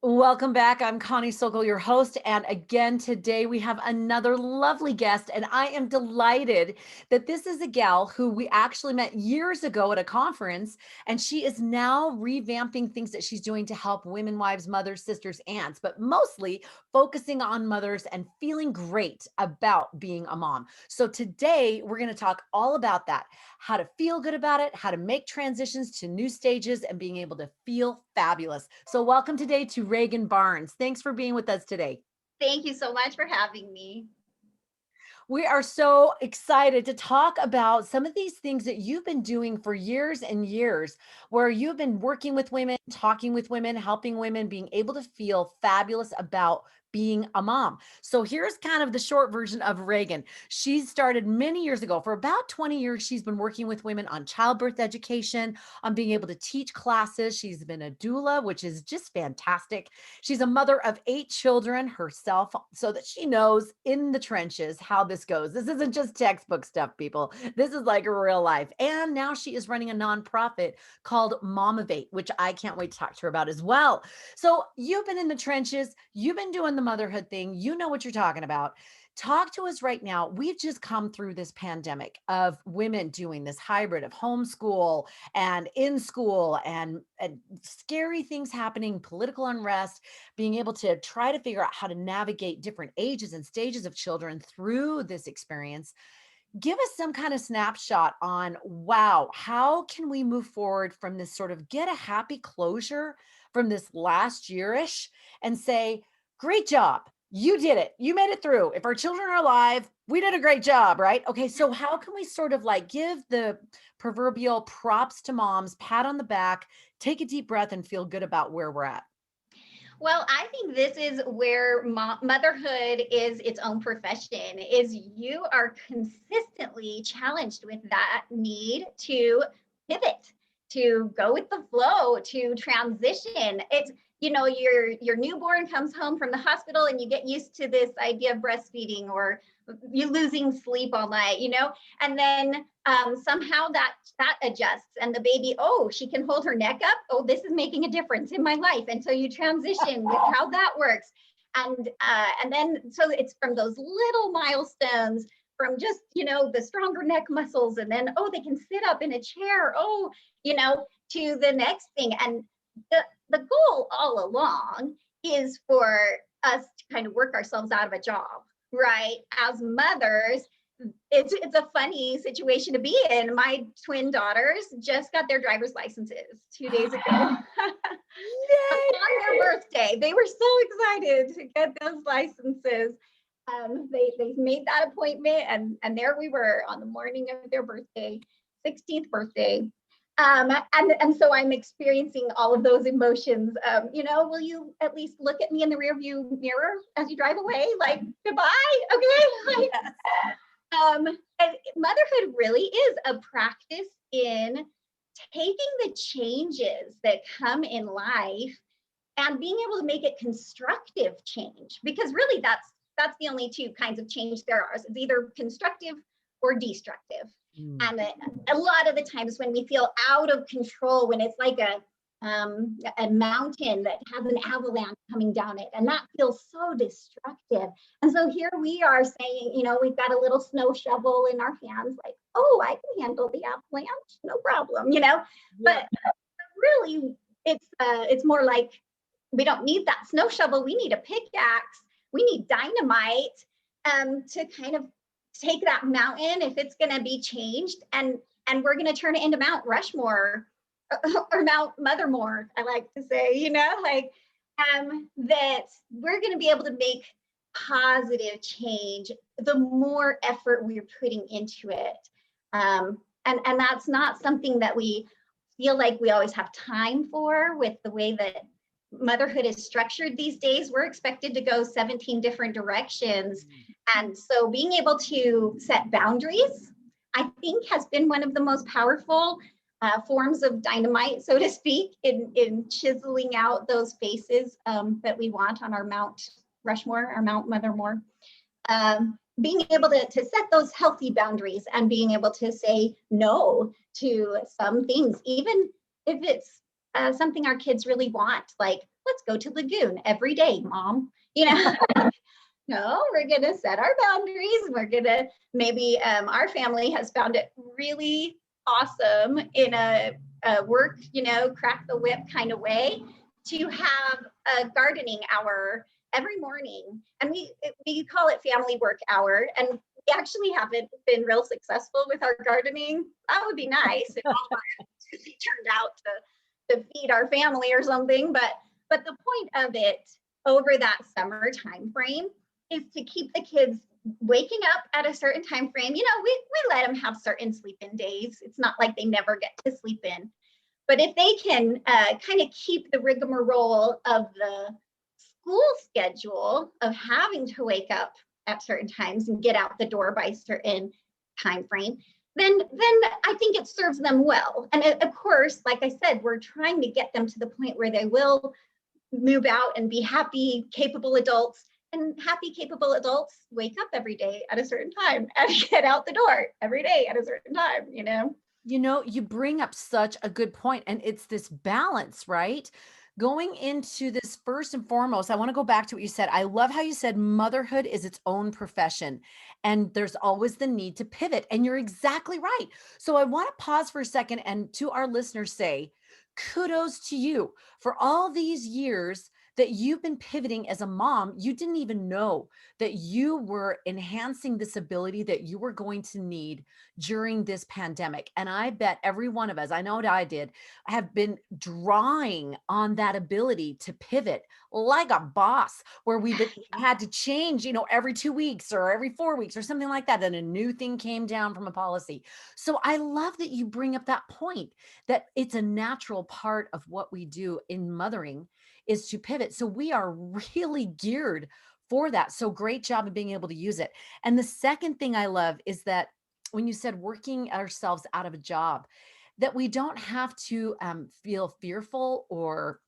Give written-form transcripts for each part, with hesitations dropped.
Welcome back. I'm Connie Sokol, your host. And again, today we have another lovely guest. And I am delighted that this is a gal who we actually met years ago at a conference. And she is now revamping things that she's doing to help women, wives, mothers, sisters, aunts, but mostly focusing on mothers and feeling great about being a mom. So today we're going to talk all about that, how to feel good about it, how to make transitions to new stages, and being able to feel fabulous. So welcome today to Regan Barnes. Thanks for being with us today. Thank you so much for having me. We are so excited to talk about some of these things that you've been doing for years and years, where you've been working with women, talking with women, helping women, being able to feel fabulous about being a mom. So here's kind of the short version of Regan. She started many years ago. For about 20 years, she's been working with women on childbirth education, on being able to teach classes. She's been a doula, which is just fantastic. She's a mother of 8 children herself, so that she knows in the trenches how this goes. This isn't just textbook stuff, people. This is like real life. And now she is running a nonprofit called Momivate, which I can't wait to talk to her about as well. So you've been in the trenches, you've been doing the motherhood thing, you know what you're talking about. Talk to us right now. We've just come through this pandemic of women doing this hybrid of homeschool and in school and scary things happening, political unrest, being able to try to figure out how to navigate different ages and stages of children through this experience. Give us some kind of snapshot on, wow, how can we move forward from this, sort of get a happy closure from this last yearish and say, great job. You did it. You made it through. If our children are alive, we did a great job, right? Okay. So how can we sort of like give the proverbial props to moms, pat on the back, take a deep breath and feel good about where we're at? Well, I think this is where motherhood is its own profession, is you are consistently challenged with that need to pivot, to go with the flow, to transition. It's, your newborn comes home from the hospital and you get used to this idea of breastfeeding, or you losing sleep all night, and then somehow that adjusts, and the baby, oh, she can hold her neck up, oh, this is making a difference in my life, and so you transition with how that works, and then so it's from those little milestones, from just the stronger neck muscles, and then, oh, they can sit up in a chair, oh, to the next thing. And the goal all along is for us to kind of work ourselves out of a job, right? As mothers, it's a funny situation to be in. My twin daughters just got their driver's licenses 2 days ago. On their birthday. They were so excited to get those licenses. They made that appointment, and there we were on the morning of their birthday, 16th birthday. And so I'm experiencing all of those emotions. Will you at least look at me in the rearview mirror as you drive away? Like, goodbye, okay? Like, and motherhood really is a practice in taking the changes that come in life and being able to make it constructive change, because really that's the only two kinds of change there are. It's either constructive or destructive. And a lot of the times when we feel out of control, when it's like a mountain that has an avalanche coming down it, and that feels so destructive. And so here we are saying, we've got a little snow shovel in our hands, like, oh, I can handle the avalanche, no problem, Yeah. But really, it's more like, we don't need that snow shovel. We need a pickaxe. We need dynamite to kind of take that mountain, if it's going to be changed, and we're going to turn it into Mount Rushmore or Mount Mothermore, I like to say, that we're going to be able to make positive change the more effort we're putting into it. And that's not something that we feel like we always have time for, with the way that motherhood is structured these days. We're expected to go 17 different directions. And so being able to set boundaries, I think, has been one of the most powerful forms of dynamite, so to speak, in chiseling out those faces that we want on our Mount Rushmore, our Mount Mothermore. Being able to set those healthy boundaries and being able to say no to some things, even if it's something our kids really want, like, let's go to Lagoon every day, mom. No, we're going to set our boundaries. We're going to maybe our family has found it really awesome in a work, crack the whip kind of way to have a gardening hour every morning. And we call it family work hour. And we actually haven't been real successful with our gardening. That would be nice if all our activity turned out to feed our family or something. But the point of it over that summer time frame is to keep the kids waking up at a certain time frame. We let them have certain sleep-in days. It's not like they never get to sleep in. But if they can kind of keep the rigmarole of the school schedule of having to wake up at certain times and get out the door by a certain time frame, then I think it serves them well. And of course, like I said, we're trying to get them to the point where they will move out and be happy, capable adults. And happy, capable adults wake up every day at a certain time and get out the door every day at a certain time, You bring up such a good point, and it's this balance, right? Going into this, first and foremost, I want to go back to what you said. I love how you said motherhood is its own profession, and there's always the need to pivot. And you're exactly right. So I want to pause for a second and to our listeners say, kudos to you for all these years that you've been pivoting as a mom. You didn't even know that you were enhancing this ability that you were going to need during this pandemic. And I bet every one of us, I know what I did, have been drawing on that ability to pivot like a boss, where we've had to change, every 2 weeks or every 4 weeks or something like that. And a new thing came down from a policy. So I love that you bring up that point, that it's a natural part of what we do in mothering is to pivot. So we are really geared for that. So great job of being able to use it. And the second thing I love is that when you said working ourselves out of a job, that we don't have to feel fearful or,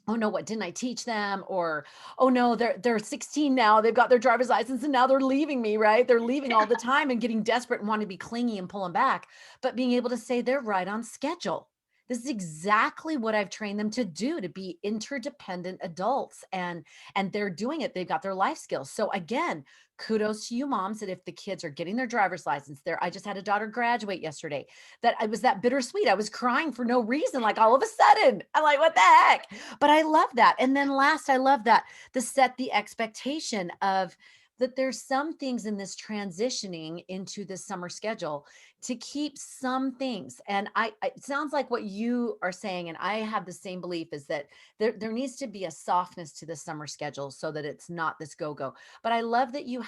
oh no, what didn't I teach them? Or, oh no, they're 16 now, they've got their driver's license and now they're leaving me, right? They're leaving all the time and getting desperate and want to be clingy and pulling back, but being able to say they're right on schedule. This is exactly what I've trained them to do, to be interdependent adults, and they're doing it. They've got their life skills. So again, kudos to you moms that if the kids are getting their driver's license there. I just had a daughter graduate yesterday that I was that bittersweet. I was crying for no reason. Like all of a sudden, I'm like, what the heck? But I love that. And then last, I love that the set the expectation of that there's some things in this transitioning into this summer schedule to keep some things. And it sounds like what you are saying, and I have the same belief, is that there needs to be a softness to the summer schedule so that it's not this go-go. But I love that you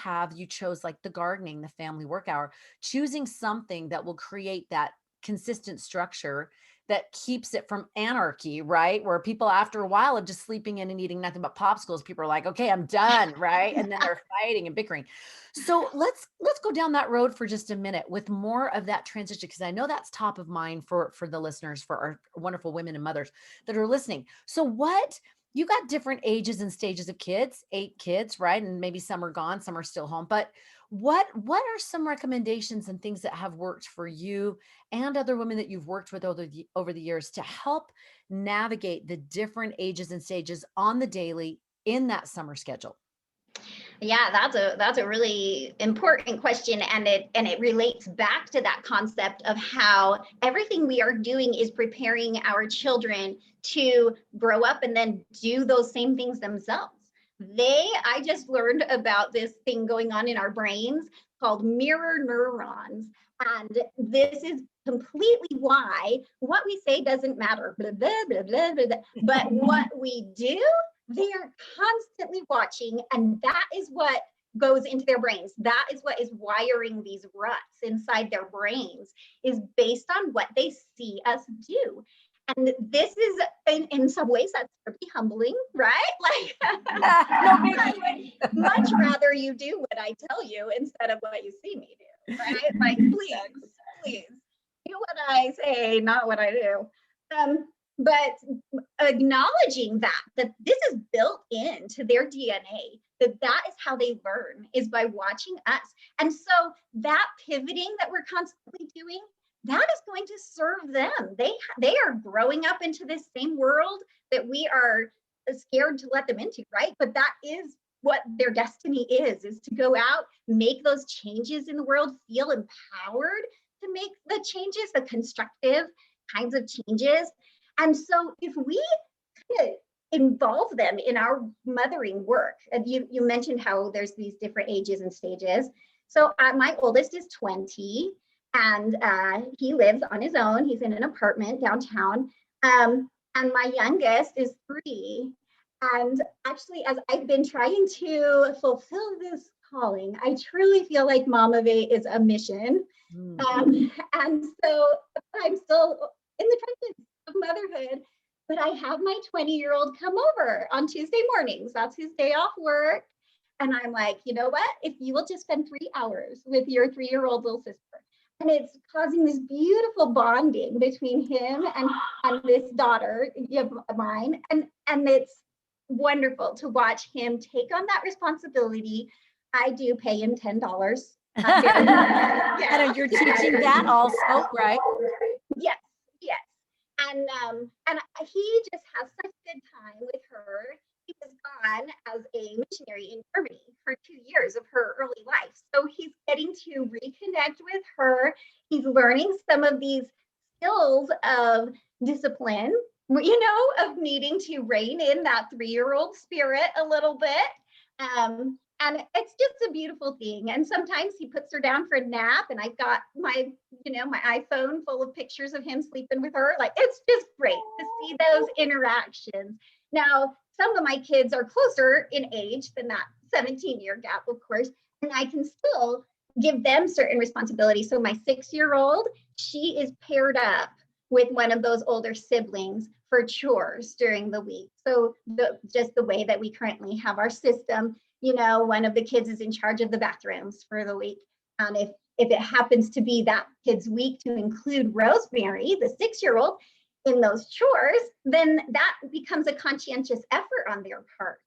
chose like the gardening, the family work hour, choosing something that will create that consistent structure that keeps it from anarchy, right? Where people after a while of just sleeping in and eating nothing but popsicles, people are like, okay, I'm done, right? And then they're fighting and bickering. So let's go down that road for just a minute with more of that transition, because I know that's top of mind for the listeners, for our wonderful women and mothers that are listening. So you got different ages and stages of kids, 8 kids, right? And maybe some are gone, some are still home. But what are some recommendations and things that have worked for you and other women that you've worked with over the years to help navigate the different ages and stages on the daily in that summer schedule? Yeah, that's a really important question, and it relates back to that concept of how everything we are doing is preparing our children to grow up and then do those same things themselves. I just learned about this thing going on in our brains called mirror neurons, and this is completely why what we say doesn't matter, blah, blah, blah, blah, blah, blah. But what we do, they are constantly watching, and that is what goes into their brains. That is what is wiring these ruts inside their brains, is based on what they see us do. And this is, in some ways, that's pretty humbling, right? Like, No I would much rather you do what I tell you instead of what you see me do, right? Like, please do what I say, not what I do. But acknowledging that this is built into their DNA, that is how they learn, is by watching us. And so that pivoting that we're constantly doing, that is going to serve them. They are growing up into this same world that we are scared to let them into, right? But that is what their destiny is to go out, make those changes in the world, feel empowered to make the changes, the constructive kinds of changes. And so if we could involve them in our mothering work, and you mentioned how there's these different ages and stages. So my oldest is 20, and he lives on his own. He's in an apartment downtown. And my youngest is 3. And actually, as I've been trying to fulfill this calling, I truly feel like Momivate is a mission. Mm. And so I'm still in the trenches of motherhood, but I have my 20-year-old come over on Tuesday mornings. That's his day off work. And I'm like, you know what? If you will just spend 3 hours with your 3-year-old little sister. And it's causing this beautiful bonding between him and this daughter of mine. And it's wonderful to watch him take on that responsibility. I do pay him $10. Not very much. Yeah. And you're teaching that also, right? Yes, yes. And he just has such a good time with her. He was gone as a missionary in Germany for 2 years of her early life. So he's getting to reconnect with her. He's learning some of these skills of discipline, of needing to rein in that 3-year-old spirit a little bit. And it's just a beautiful thing. And sometimes he puts her down for a nap, and I've got my iPhone full of pictures of him sleeping with her. Like, it's just great to see those interactions. Now, some of my kids are closer in age than that 17-year gap, of course, and I can still give them certain responsibilities. So my 6-year-old, she is paired up with one of those older siblings for chores during the week. So just the way that we currently have our system, one of the kids is in charge of the bathrooms for the week. And if it happens to be that kid's week to include Rosemary, the 6-year-old, in those chores, then that becomes a conscientious effort on their part.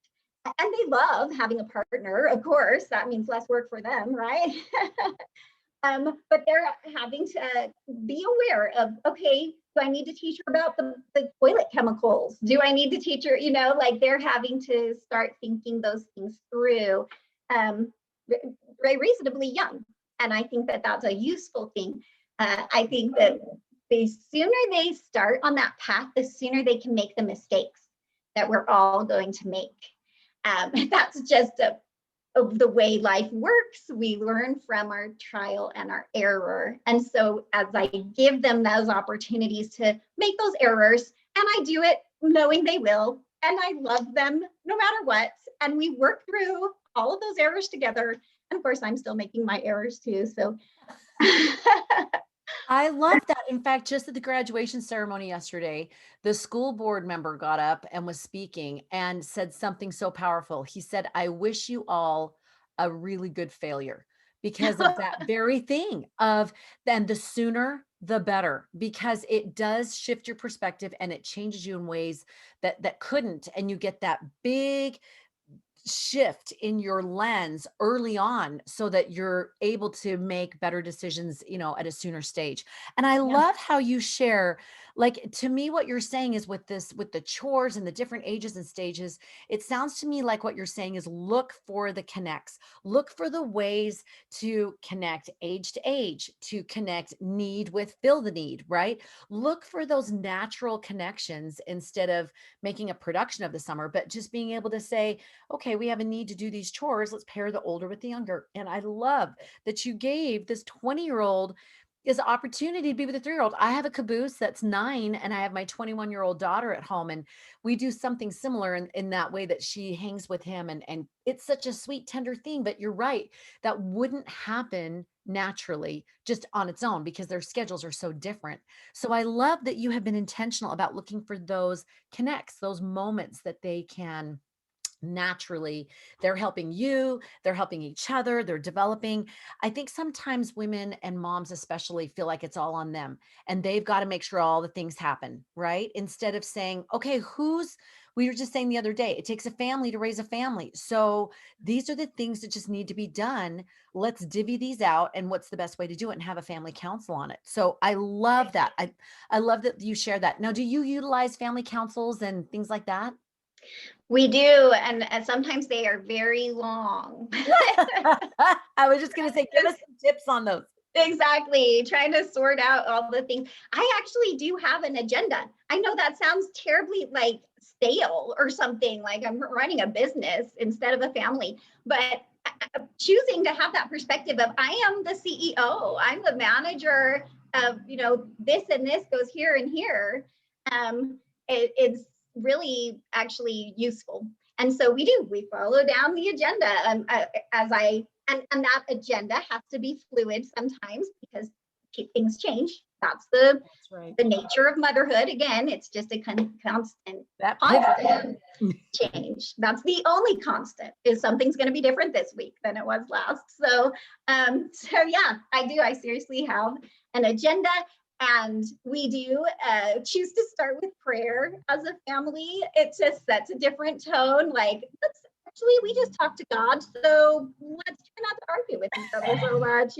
And they love having a partner, of course. That means less work for them, right? But they're having to be aware of, okay, do I need to teach her about the toilet chemicals? Do I need to teach her, like they're having to start thinking those things through very reasonably young. And I think that that's a useful thing. I think that the sooner they start on that path, the sooner they can make the mistakes that we're all going to make. That's just of the way life works. We learn from our trial and our error. And so as I give them those opportunities to make those errors, and I do it knowing they will, and I love them no matter what, and we work through all of those errors together. And of course, I'm still making my errors too. So I love that. In fact, just at the graduation ceremony yesterday, the school board member got up and was speaking and said something so powerful. He said, I wish you all a really good failure because of that very thing of then the sooner the better, because it does shift your perspective and it changes you in ways that couldn't. And you get that big shift in your lens early on so that you're able to make better decisions, at a sooner stage. And I yeah. love how you share, like, to me, what you're saying is with the chores and the different ages and stages, it sounds to me like what you're saying is look for the connects, look for the ways to connect age to age, to connect need with fill the need, right? Look for those natural connections instead of making a production of the summer, but just being able to say, okay, we have a need to do these chores. Let's pair the older with the younger. And I love that you gave this 20-year-old is the opportunity to be with a 3-year-old. I have a caboose that's 9 and I have my 21-year-old daughter at home. And we do something similar in that way that she hangs with him. And it's such a sweet, tender thing. But you're right. That wouldn't happen naturally just on its own because their schedules are so different. So I love that you have been intentional about looking for those connects, those moments that they can naturally they're helping you, they're helping each other, they're developing. I think sometimes women and moms especially feel like it's all on them and they've got to make sure all the things happen, right? Instead of saying, okay, we were just saying the other day, it takes a family to raise a family. So these are the things that just need to be done. Let's divvy these out and what's the best way to do it and have a family council on it. So I love that. I love that you share that. Now, do you utilize family councils and things like that? We do, and sometimes they are very long. I was just gonna say, give us some tips on those. Exactly. Trying to sort out all the things. I actually do have an agenda. I know that sounds terribly like stale or something, like I'm running a business instead of a family, but choosing to have that perspective of I am the CEO, I'm the manager of, this and this goes here and here. It's really actually useful. And so we follow down the agenda. And that agenda has to be fluid sometimes because things change. That's That's right. the nature of motherhood. Again, it's just a constant That constant change. That's the only constant, is something's going to be different this week than it was last. So yeah, I do. I seriously have an agenda, and we do choose to start with prayer as a family. It just sets a different tone. Like, we just talk to God, so let's try not to argue with each other so much.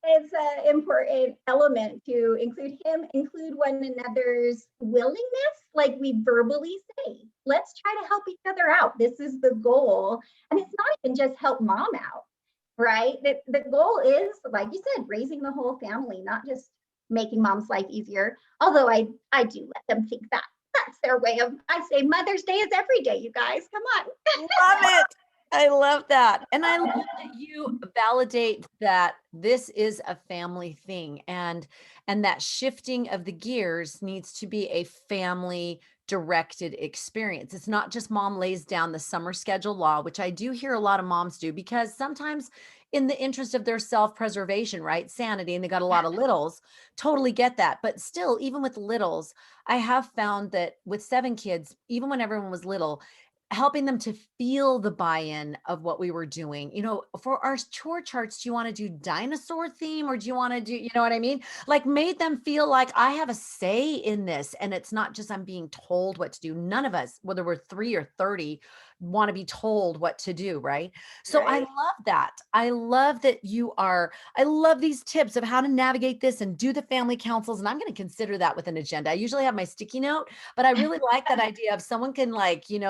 It's an important element to include one another's willingness, like we verbally say, let's try to help each other out. This is the goal. And it's not even just help mom out, right? The goal is, like you said, raising the whole family, not just making mom's life easier. Although I do let them think that. That's their way of, I say Mother's Day is every day, you guys. Come on. Love it. I love that. And I love that you validate that this is a family thing and that shifting of the gears needs to be a family directed experience. It's not just mom lays down the summer schedule law, which I do hear a lot of moms do because sometimes in the interest of their self-preservation, right? Sanity, and they got a lot of littles, totally get that. But still, even with littles, I have found that with 7 kids, even when everyone was little, helping them to feel the buy-in of what we were doing. For our chore charts, do you want to do dinosaur theme or do you want to do, you know what I mean? Like made them feel like I have a say in this. And it's not just I'm being told what to do. None of us, whether we're 3 or 30, want to be told what to do, right? So I Right. love that. I love that I love these tips of how to navigate this and do the family councils. And I'm going to consider that with an agenda. I usually have my sticky note, but I really like that idea of someone can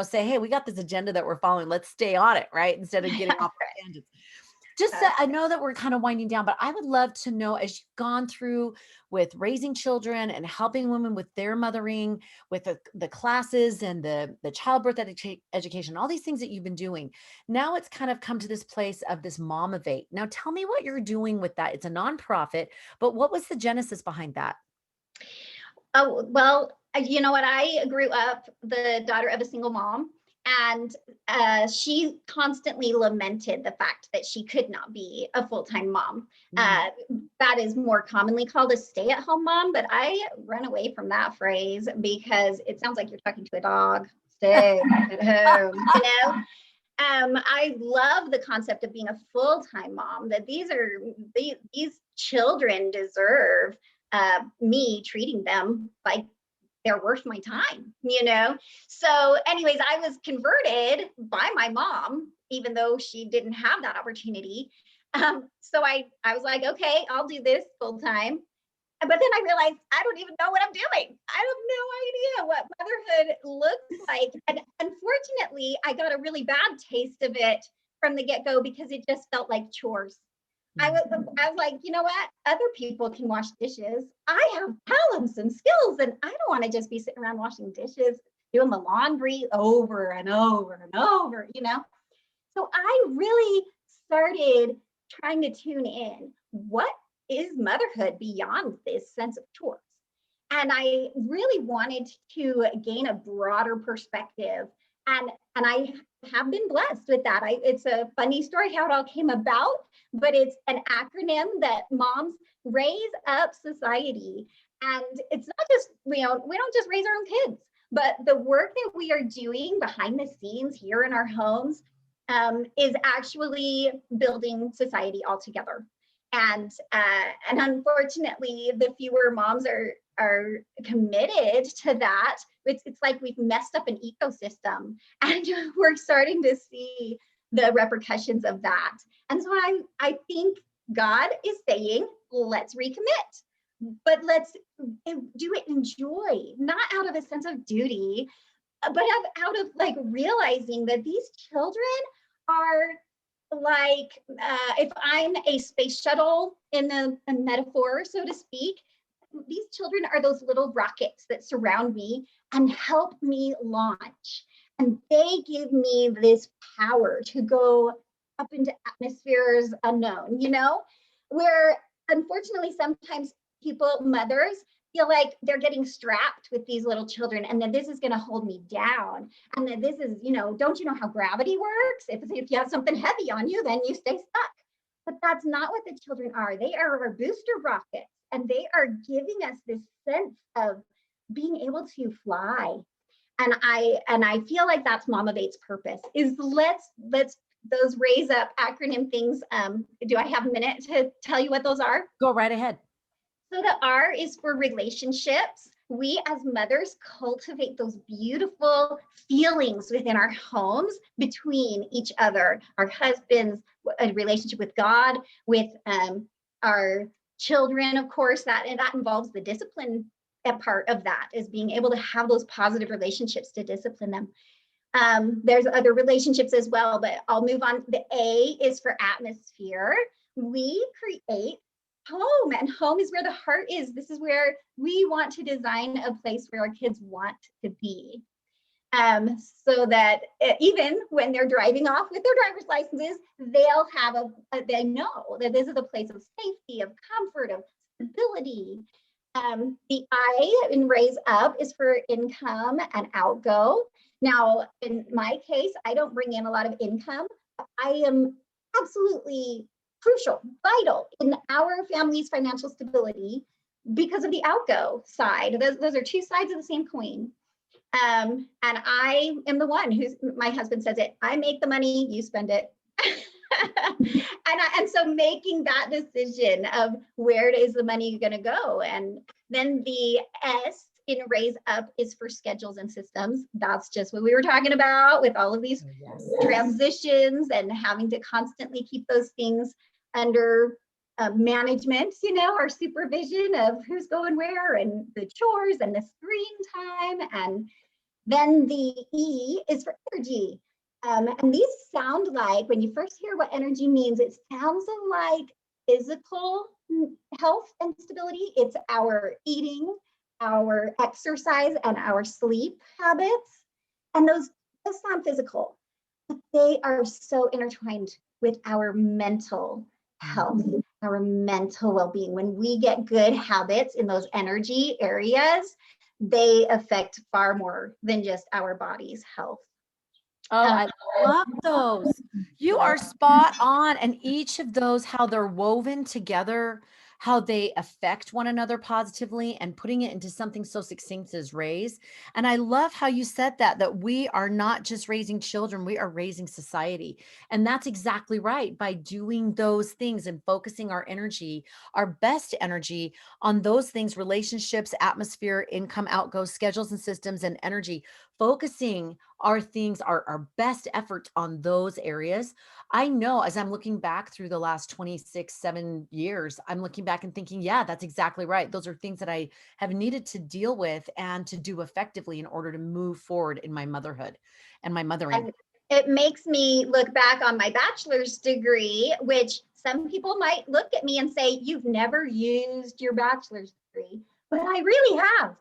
say, hey, we got this agenda that we're following. Let's stay on it, right? Instead of getting off on tangents. I know that we're kind of winding down, but I would love to know as you've gone through with raising children and helping women with their mothering, with the classes and the childbirth education, all these things that you've been doing. Now it's kind of come to this place of this Momivate. Now tell me what you're doing with that. It's a nonprofit, but what was the genesis behind that? Oh, well, you know what? I grew up the daughter of a single mom, and she constantly lamented the fact that she could not be a full-time mom. Mm. That is more commonly called a stay-at-home mom, but I run away from that phrase because it sounds like you're talking to a dog. Stay at home. I love the concept of being a full-time mom, that these children deserve me treating them like they're worth my time. So anyways, I was converted by my mom, even though she didn't have that opportunity. So I was like, okay, I'll do this full time. But then I realized I don't even know what I'm doing. I have no idea what motherhood looks like. And unfortunately, I got a really bad taste of it from the get-go because it just felt like chores. I was like, you know what? Other people can wash dishes. I have talents and skills, and I don't want to just be sitting around washing dishes, doing the laundry over and over and over. So I really started trying to tune in. What is motherhood beyond this sense of chores? And I really wanted to gain a broader perspective. And I have been blessed with that. It's a funny story how it all came about, but it's an acronym that moms raise up society. And it's not just, we don't just raise our own kids. But the work that we are doing behind the scenes here in our homes is actually building society altogether. And unfortunately, the fewer moms are committed to that. It's like we've messed up an ecosystem, and we're starting to see the repercussions of that. And so I think God is saying, let's recommit, but let's do it in joy, not out of a sense of duty, but out of like realizing that these children are like, if I'm a space shuttle in a metaphor, so to speak, these children are those little rockets that surround me and help me launch. And they give me this power to go up into atmospheres unknown, where unfortunately sometimes people, mothers, feel like they're getting strapped with these little children and that this is going to hold me down. And that this is, don't you know how gravity works? If you have something heavy on you, then you stay stuck. But that's not what the children are. They are our booster rockets, and they are giving us this sense of being able to fly. And I feel like that's Momivate's purpose, is let's those raise up acronym things. Do I have a minute to tell you what those are? Go right ahead. So the R is for relationships. We as mothers cultivate those beautiful feelings within our homes between each other, our husbands, a relationship with God, with our children, of course, that involves the discipline part of that, is being able to have those positive relationships to discipline them. There's other relationships as well, but I'll move on. The A is for atmosphere. We create home, and home is where the heart is. This is where we want to design a place where our kids want to be, so that even when they're driving off with their driver's licenses, they'll have they know that this is a place of safety, of comfort, of stability. The I in raise up is for income and outgo. Now, in my case, I don't bring in a lot of income. I am absolutely crucial, vital in our family's financial stability because of the outgo side. Those are two sides of the same coin. And I am the one my husband says it, I make the money, you spend it. and so making that decision of where is the money going to go. And then the S in raise up is for schedules and systems. That's just what we were talking about with all of these transitions and having to constantly keep those things under management, our supervision of who's going where and the chores and the screen time. And then the E is for energy. And these sound like, when you first hear what energy means, it sounds like physical health and stability. It's our eating, our exercise, and our sleep habits. And those sound physical, but they are so intertwined with our mental health, our mental well-being. When we get good habits in those energy areas, they affect far more than just our body's health. Oh, I love those. You are spot on. And each of those, how they're woven together, how they affect one another positively, and putting it into something so succinct as raise. And I love how you said that we are not just raising children, we are raising society. And that's exactly right. By doing those things and focusing our energy, our best energy on those things, relationships, atmosphere, income, outgo, schedules and systems, and energy, focusing our things, our best efforts on those areas. I know as I'm looking back through the last 7 years, I'm looking back and thinking, yeah, that's exactly right. Those are things that I have needed to deal with and to do effectively in order to move forward in my motherhood and my mothering. And it makes me look back on my bachelor's degree, which some people might look at me and say, you've never used your bachelor's degree, but I really have.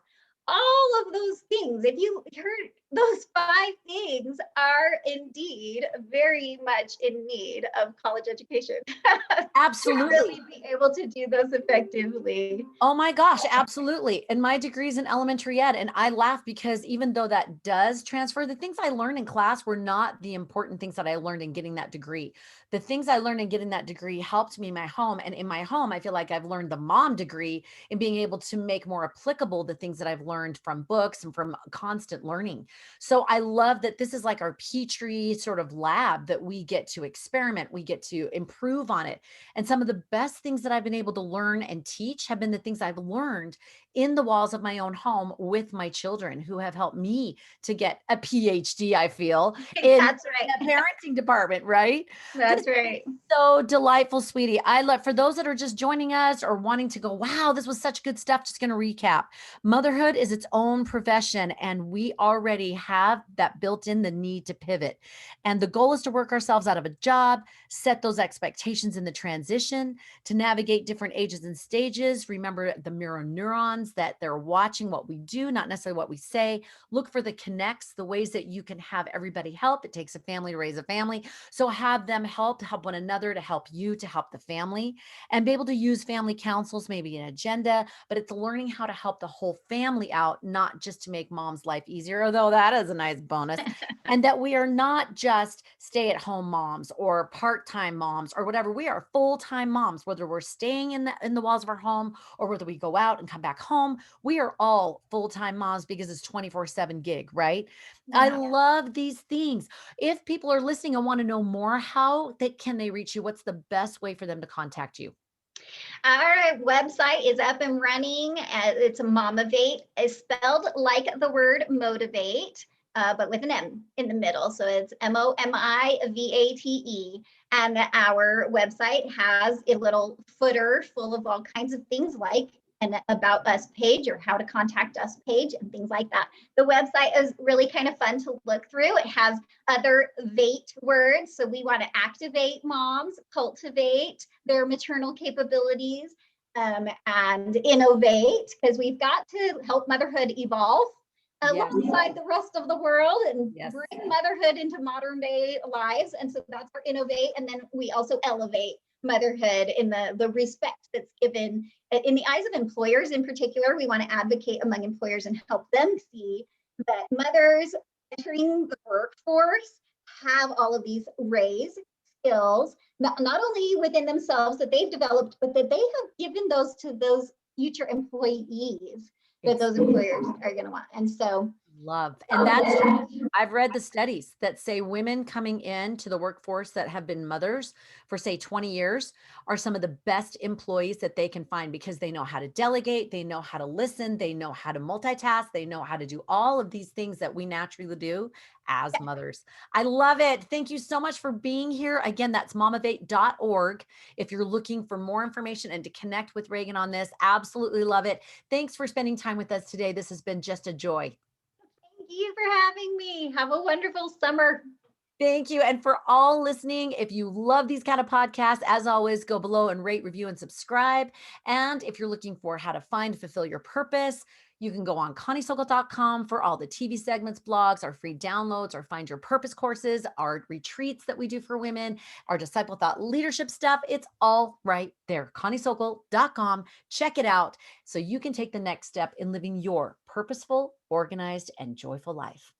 All of those things, if you heard those 5 things are indeed very much in need of college education to Absolutely. really be able to do those effectively. Oh my gosh, absolutely. And my degree's in elementary ed. And I laugh because even though that does transfer, the things I learned in class were not the important things that I learned in getting that degree. The things I learned in getting that degree helped me in my home. And in my home, I feel like I've learned the mom degree in being able to make more applicable the things that I've learned from books and from constant learning. So I love that this is like our Petri sort of lab that we get to experiment, we get to improve on it. And some of the best things that I've been able to learn and teach have been the things I've learned in the walls of my own home with my children who have helped me to get a PhD, I feel, in That's right. the parenting department, right? This That's right. so delightful, sweetie. I love for those that are just joining us or wanting to go, wow, this was such good stuff. Just going to recap. Motherhood is its own profession, and we already have that built in the need to pivot. And the goal is to work ourselves out of a job, set those expectations in the transition, to navigate different ages and stages. Remember the mirror neurons that they're watching what we do, not necessarily what we say. Look for the connects, the ways that you can have everybody help. It takes a family to raise a family. So have them help to help one another, to help you, to help the family, and be able to use family councils, maybe an agenda, but it's learning how to help the whole family out, not just to make mom's life easier, although that is a nice bonus. And that we are not just stay at home moms or part-time moms or whatever. We are full-time moms, whether we're staying in the walls of our home or whether we go out and come back home. We are all full-time moms because it's 24/7 gig, right? I Yeah. love these things. If people are listening and want to know more, how can they reach you? What's the best way for them to contact you? Our website is up and running. It's Momivate. It's spelled like the word motivate, but with an M in the middle. So it's Momivate. And our website has a little footer full of all kinds of things like an about us page or how to contact us page and things like that. The website is really kind of fun to look through. It has other vate words. So we want to activate moms, cultivate their maternal capabilities, and innovate because we've got to help motherhood evolve Yes. alongside the rest of the world and Yes. bring motherhood into modern day lives. And so that's our innovate. And then we also elevate motherhood in the respect that's given in the eyes of employers in particular. We want to advocate among employers and help them see that mothers entering the workforce have all of these raised skills, not only within themselves that they've developed, but that they have given those to those future employees that those employers are going to want. And so, Love. And that's true. I've read the studies that say women coming into the workforce that have been mothers for say 20 years are some of the best employees that they can find because they know how to delegate, they know how to listen, they know how to multitask, they know how to do all of these things that we naturally do as mothers. I love it. Thank you so much for being here. Again, that's momivate.org. If you're looking for more information and to connect with Regan on this, absolutely love it. Thanks for spending time with us today. This has been just a joy. thank you for having me. Have a wonderful summer. Thank you. And for all listening, if you love these kind of podcasts, as always, go below and rate, review, and subscribe. And if you're looking for how to find, fulfill your purpose, you can go on conniesogel.com for all the TV segments, blogs, our free downloads, our Find Your Purpose courses, our retreats that we do for women, our Disciple Thought leadership stuff. It's all right there. conniesogel.com. Check it out so you can take the next step in living your purposeful, organized, and joyful life.